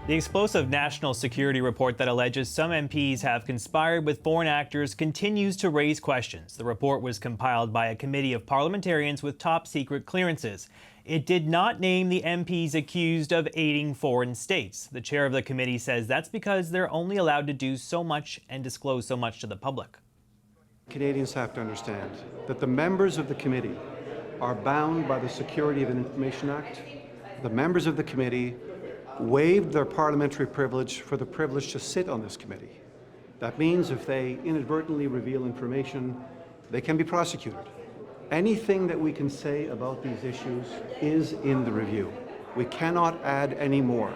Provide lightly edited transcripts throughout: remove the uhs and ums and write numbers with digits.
The explosive national security report that alleges some MPs have conspired with foreign actors continues to raise questions. The report was compiled by a committee of parliamentarians with top secret clearances. It did not name the MPs accused of aiding foreign states. The chair of the committee says that's because they're only allowed to do so much and disclose so much to the public. Canadians have to understand that the members of the committee are bound by the Security of Information Act. The members of the committee waived their parliamentary privilege for the privilege to sit on this committee. That means if they inadvertently reveal information, they can be prosecuted. Anything that we can say about these issues is in the review. We cannot add any more.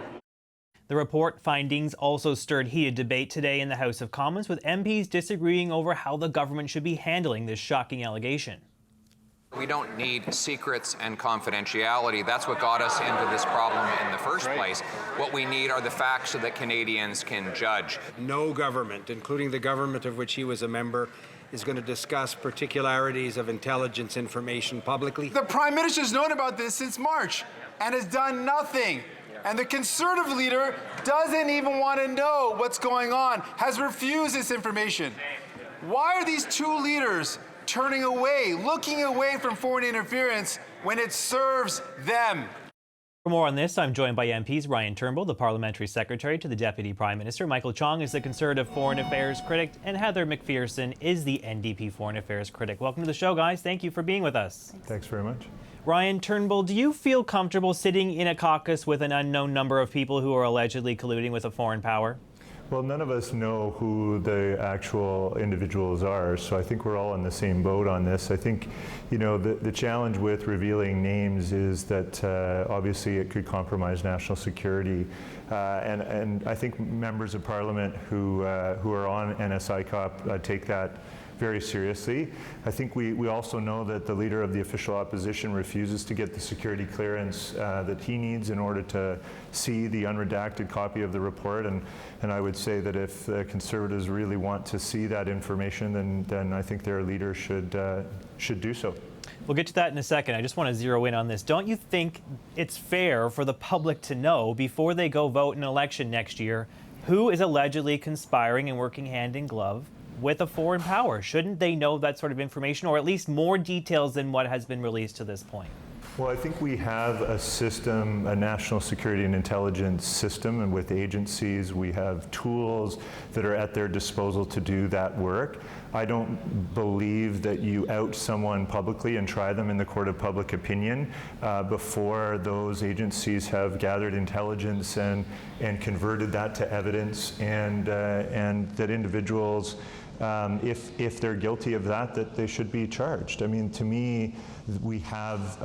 The report findings also stirred heated debate today in the House of Commons, with MPs disagreeing over how the government should be handling this shocking allegation. We don't need secrets and confidentiality. That's what got us into this problem in the first place. What we need are the facts so that Canadians can judge. No government, including the government of which he was a member, is going to discuss particularities of intelligence information publicly. The Prime Minister's known about this since March and has done nothing. And the Conservative leader doesn't even want to know what's going on, has refused this information. Why are these two leaders turning away, looking away from foreign interference when it serves them? For more on this, I'm joined by MPs Ryan Turnbull, the Parliamentary Secretary to the Deputy Prime Minister. Michael Chong is the Conservative Foreign Affairs Critic, and Heather McPherson is the NDP Foreign Affairs Critic. Welcome to the show, guys. Thank you for being with us. Thanks very much. Ryan Turnbull, do you feel comfortable sitting in a caucus with an unknown number of people who are allegedly colluding with a foreign power? Well, none of us know who the actual individuals are, so I think we're all in the same boat on this. I think, you know, the challenge with revealing names is that obviously it could compromise national security, and I think members of Parliament who are on NSICOP take that very seriously. I think we also know that the leader of the official opposition refuses to get the security clearance that he needs in order to see the unredacted copy of the report, and I would say that if the Conservatives really want to see that information, then I think their leader should do so. We'll get to that in a second. I just want to zero in on this. Don't you think it's fair for the public to know before they go vote in an election next year who is allegedly conspiring and working hand in glove with a foreign power? Shouldn't they know that sort of information, or at least more details than what has been released to this point? Well, I think we have a system, a national security and intelligence system, and with agencies we have tools that are at their disposal to do that work. I don't believe that you out someone publicly and try them in the court of public opinion before those agencies have gathered intelligence and converted that to evidence, and that individuals, if they're guilty of that they should be charged. I mean, to me, we have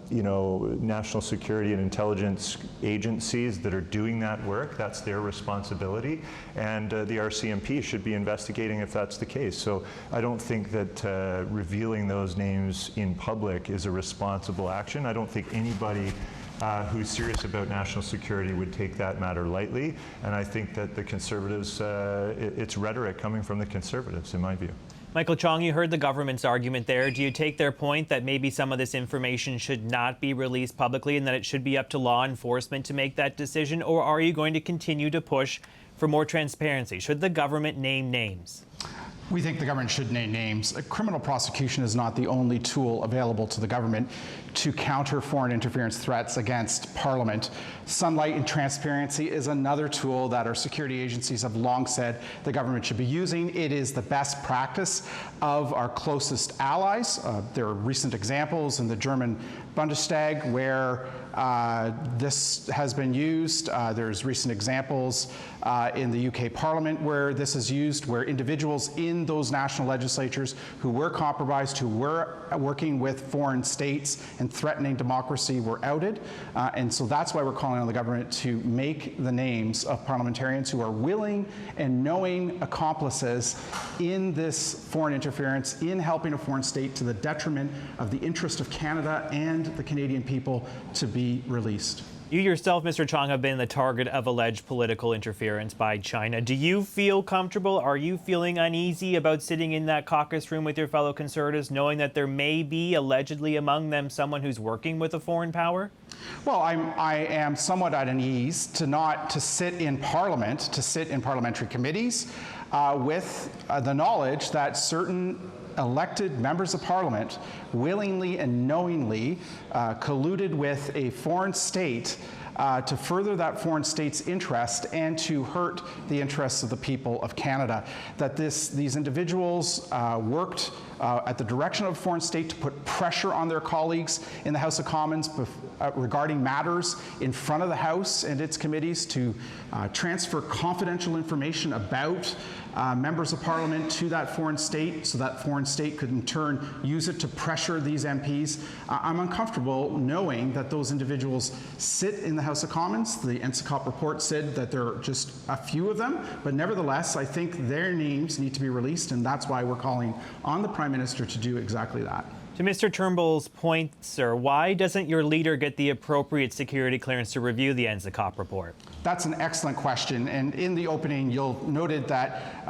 you know, national security and intelligence agencies that are doing that work. That's their responsibility, and the RCMP should be investigating if that's the case. So I don't think that revealing those names in public is a responsible action. I don't think anybody who's serious about national security would take that matter lightly, and I think that the Conservatives, it's rhetoric coming from the Conservatives, in my view. Michael Chong, you heard the government's argument there. Do you take their point that maybe some of this information should not be released publicly and that it should be up to law enforcement to make that decision, or are you going to continue to push for more transparency? Should the government name names? We think the government should name names. Criminal prosecution is not the only tool available to the government to counter foreign interference threats against Parliament. Sunlight and transparency is another tool that our security agencies have long said the government should be using. It is the best practice of our closest allies. There are recent examples in the German Bundestag where this has been used. There's recent examples in the UK Parliament where this is used, where individuals in those national legislatures who were compromised, who were working with foreign states and threatening democracy were outed. And so that's why we're calling on the government to make the names of parliamentarians who are willing and knowing accomplices in this foreign interference, in helping a foreign state to the detriment of the interest of Canada and the Canadian people, to be released. You yourself, Mr. Chong, have been the target of alleged political interference by China. Do you feel comfortable? Are you feeling uneasy about sitting in that caucus room with your fellow Conservatives, knowing that there may be, allegedly among them, someone who's working with a foreign power? Well, I am somewhat at an ease to sit in Parliament, to sit in parliamentary committees with the knowledge that certain elected members of Parliament willingly and knowingly colluded with a foreign state to further that foreign state's interest and to hurt the interests of the people of Canada. That these individuals worked at the direction of a foreign state to put pressure on their colleagues in the House of Commons regarding matters in front of the House and its committees, to transfer confidential information about members of Parliament to that foreign state so that foreign state could in turn use it to pressure these MPs. I'm uncomfortable knowing that those individuals sit in the House of Commons. The NSICOP report said that there are just a few of them, but nevertheless, I think their names need to be released, and that's why we're calling on the Prime Minister to do exactly that. To Mr. Turnbull's point, sir, why doesn't your leader get the appropriate security clearance to review the NSICOP report? That's an excellent question, and in the opening, you'll noted that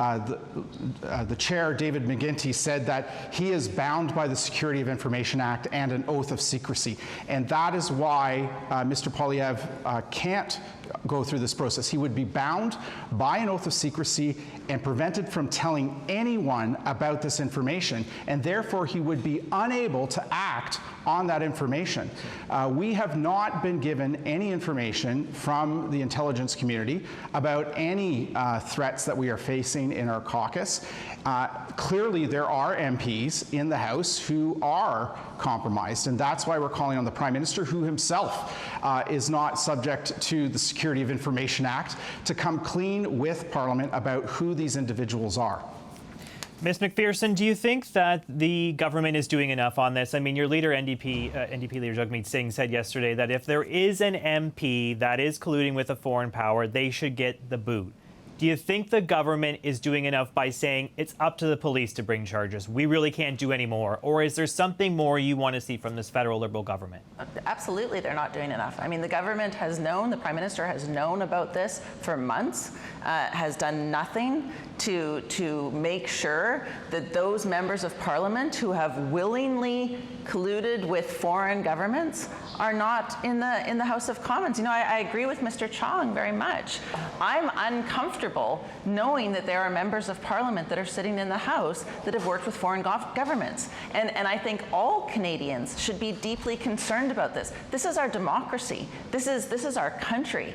the chair, David McGuinty, said that he is bound by the Security of Information Act and an oath of secrecy, and that is why Mr. Poilievre can't go through this process. He would be bound by an oath of secrecy and prevented from telling anyone about this information, and therefore he would be unable to act on that information. We have not been given any information from the intelligence community about any threats that we are facing in our caucus. Clearly, there are MPs in the House who are compromised, and that's why we're calling on the Prime Minister, who himself is not subject to the Security of Information Act, to come clean with Parliament about who these individuals are. Ms. McPherson, do you think that the government is doing enough on this? I mean, your leader, NDP leader Jagmeet Singh, said yesterday that if there is an MP that is colluding with a foreign power, they should get the boot. Do you think the government is doing enough by saying it's up to the police to bring charges? We really can't do any more. Or is there something more you want to see from this federal Liberal government? Absolutely, they're not doing enough. I mean, the government has known, the Prime Minister has known about this for months, has done nothing to make sure that those members of Parliament who have willingly colluded with foreign governments are not in the House of Commons. You know, I agree with Mr. Chong very much. I'm uncomfortable knowing that there are members of Parliament that are sitting in the House that have worked with foreign governments. And I think all Canadians should be deeply concerned about this. This is our democracy. This is our country.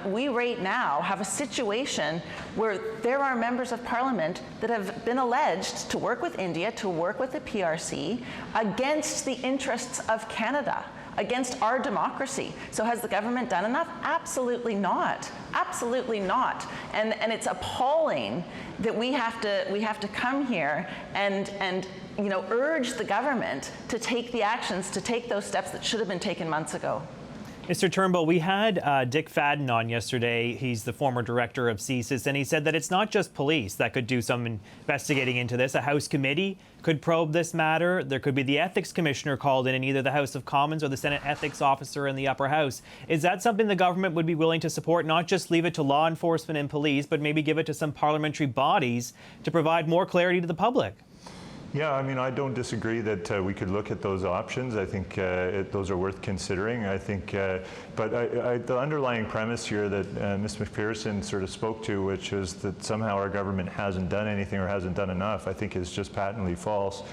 We right now have a situation where there are members of Parliament that have been alleged to work with India, to work with the PRC against the interests of Canada, against our democracy. So has the government done enough? Absolutely not. Absolutely not. And it's appalling that we have to come here and you know, urge the government to take the actions, to take those steps that should have been taken months ago. Mr. Turnbull, we had Dick Fadden on yesterday. He's the former director of CSIS, and he said that it's not just police that could do some investigating into this. A House committee could probe this matter. There could be the ethics commissioner called in either the House of Commons or the Senate ethics officer in the upper house. Is that something the government would be willing to support, not just leave it to law enforcement and police, but maybe give it to some parliamentary bodies to provide more clarity to the public? Yeah, I mean, I don't disagree that we could look at those options. I think those are worth considering. I think, but the underlying premise here that Ms. McPherson sort of spoke to, which is that somehow our government hasn't done anything or hasn't done enough, I think is just patently false.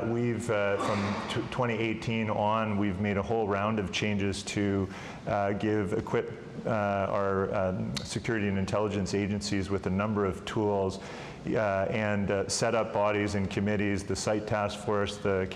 We've, from 2018 on, we've made a whole round of changes to equip our security and intelligence agencies with a number of tools and set up bodies and committees, the Site Task Force, the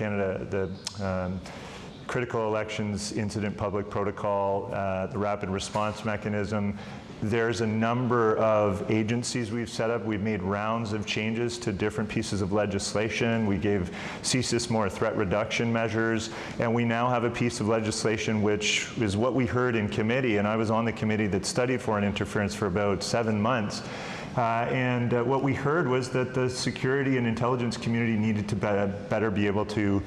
Critical Elections Incident Public Protocol, the Rapid Response Mechanism. There's a number of agencies we've set up. We've made rounds of changes to different pieces of legislation. We gave CSIS more threat reduction measures, and we now have a piece of legislation which is what we heard in committee, and I was on the committee that studied foreign interference for about 7 months. And what we heard was that the security and intelligence community needed to better be able to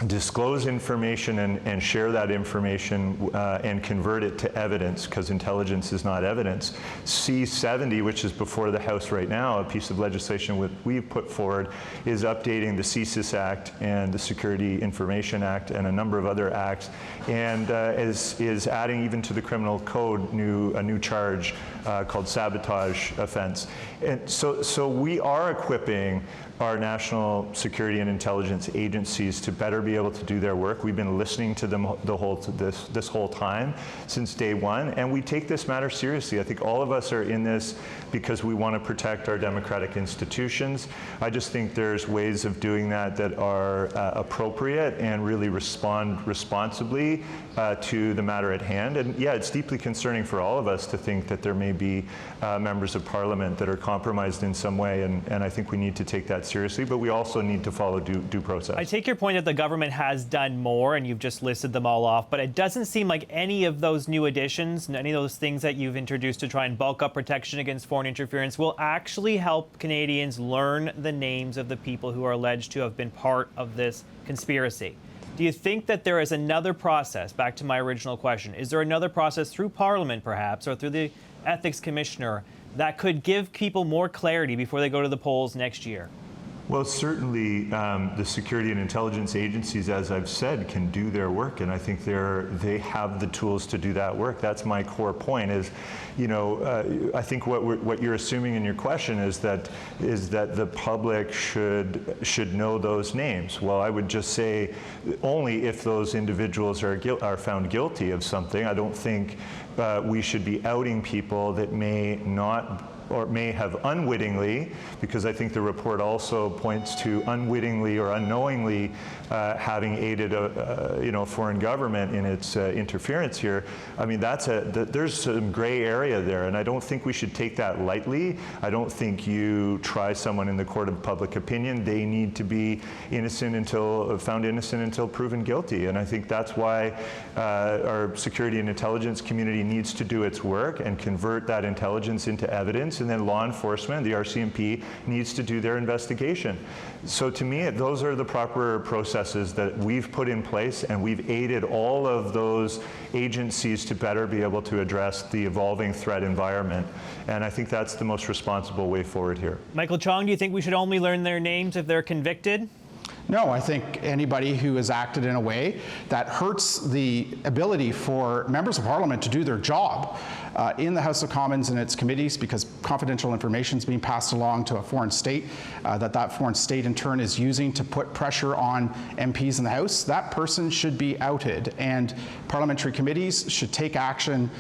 disclose information and share that information and convert it to evidence, because intelligence is not evidence. C-70, which is before the House right now, a piece of legislation we've put forward, is updating the CSIS Act and the Security Information Act and a number of other acts, and is adding even to the criminal code a new charge called sabotage offense. And so we are equipping our national security and intelligence agencies to better be able to do their work. We've been listening to them this whole time since day one, and we take this matter seriously. I think all of us are in this because we want to protect our democratic institutions. I just think there's ways of doing that that are appropriate and really respond responsibly to the matter at hand. And yeah, it's deeply concerning for all of us to think that there may be members of Parliament that are compromised in some way, and I think we need to take that seriously, but we also need to follow due process. I take your point that the government has done more, and you've just listed them all off, but it doesn't seem like any of those new additions, any of those things that you've introduced to try and bulk up protection against foreign interference will actually help Canadians learn the names of the people who are alleged to have been part of this conspiracy. Do you think that there is another process, back to my original question, is there another process through Parliament perhaps, or through the Ethics Commissioner, that could give people more clarity before they go to the polls next year? Well, certainly the security and intelligence agencies, as I've said, can do their work, and I think they have the tools to do that work. That's my core point. Is, I think what you're assuming in your question is that the public should know those names. Well, I would just say only if those individuals are found guilty of something. I don't think we should be outing people that may not, or may have unwittingly, because I think the report also points to unwittingly or unknowingly having aided a foreign government in its interference here. I mean, there's some gray area there, and I don't think we should take that lightly. I don't think you try someone in the court of public opinion. They need to be found innocent until proven guilty, and I think that's why our security and intelligence community needs to do its work and convert that intelligence into evidence. And then law enforcement, the RCMP, needs to do their investigation. So to me, those are the proper processes that we've put in place, and we've aided all of those agencies to better be able to address the evolving threat environment. And I think that's the most responsible way forward here. Michael Chong, do you think we should only learn their names if they're convicted? No, I think anybody who has acted in a way that hurts the ability for members of Parliament to do their job in the House of Commons and its committees, because confidential information is being passed along to a foreign state that foreign state in turn is using to put pressure on MPs in the House, that person should be outed. And parliamentary committees should take action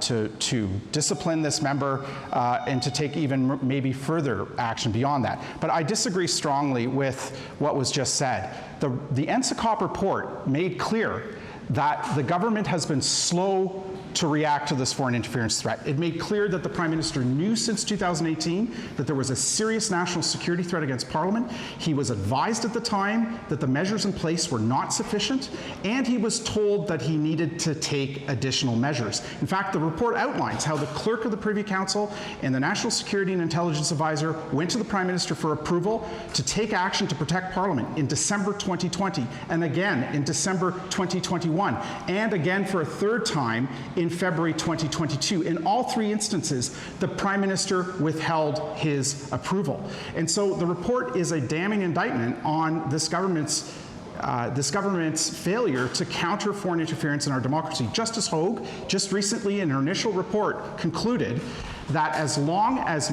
to discipline this member and to take even maybe further action beyond that. But I disagree strongly with what was just said. The NSICOP report made clear that the government has been slow to react to this foreign interference threat. It made clear that the Prime Minister knew since 2018 that there was a serious national security threat against Parliament. He was advised at the time that the measures in place were not sufficient, and he was told that he needed to take additional measures. In fact, the report outlines how the Clerk of the Privy Council and the National Security and Intelligence Advisor went to the Prime Minister for approval to take action to protect Parliament in December 2020, and again in December 2021, and again for a third time in February 2022. In all three instances, the Prime Minister withheld his approval. And so the report is a damning indictment on this government's failure to counter foreign interference in our democracy. Justice Hogue, just recently in her initial report, concluded that as long as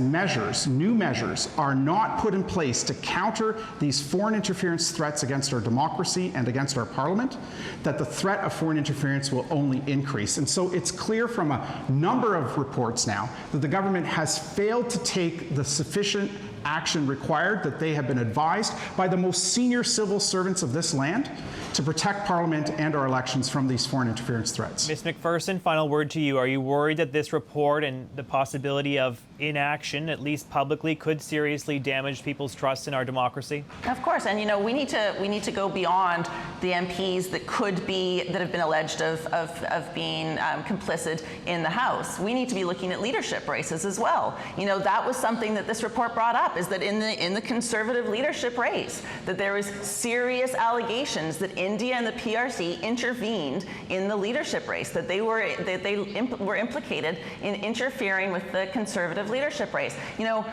new measures are not put in place to counter these foreign interference threats against our democracy and against our Parliament, that the threat of foreign interference will only increase. And so it's clear from a number of reports now that the government has failed to take the sufficient action required that they have been advised by the most senior civil servants of this land to protect Parliament and our elections from these foreign interference threats. Ms. McPherson, final word to you. Are you worried that this report and the possibility of inaction, at least publicly, could seriously damage people's trust in our democracy? Of course, and we need to go beyond the MPs that have been alleged of being complicit in the House. We need to be looking at leadership races as well. That was something that this report brought up. up is that in the Conservative leadership race, that there was serious allegations that India and the PRC intervened in the leadership race, that they were implicated in interfering with the Conservative leadership race. You know,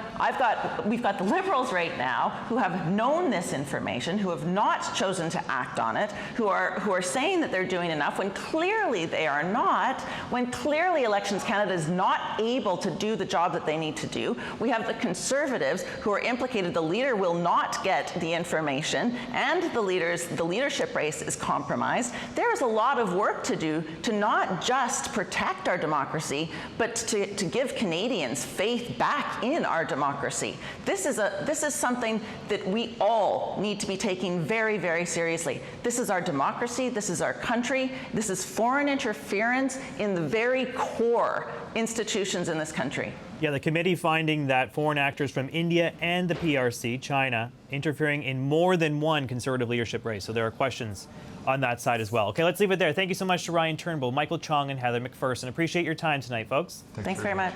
we've got the Liberals right now who have known this information, who have not chosen to act on it, who are saying that they're doing enough when clearly they are not, when clearly Elections Canada is not able to do the job that they need to do. We have the Conservatives who are implicated. The leader will not get the information, and the leadership race is compromised. There is a lot of work to do to not just protect our democracy, but to give Canadians faith back in our democracy. This is something that we all need to be taking very, very seriously. This is our democracy, this is our country, this is foreign interference in the very core institutions in this country. Yeah, the committee finding that foreign actors from India and the PRC, China, interfering in more than one Conservative leadership race. So there are questions on that side as well. Okay, let's leave it there. Thank you so much to Ryan Turnbull, Michael Chong, and Heather McPherson. Appreciate your time tonight, folks. Thanks very much.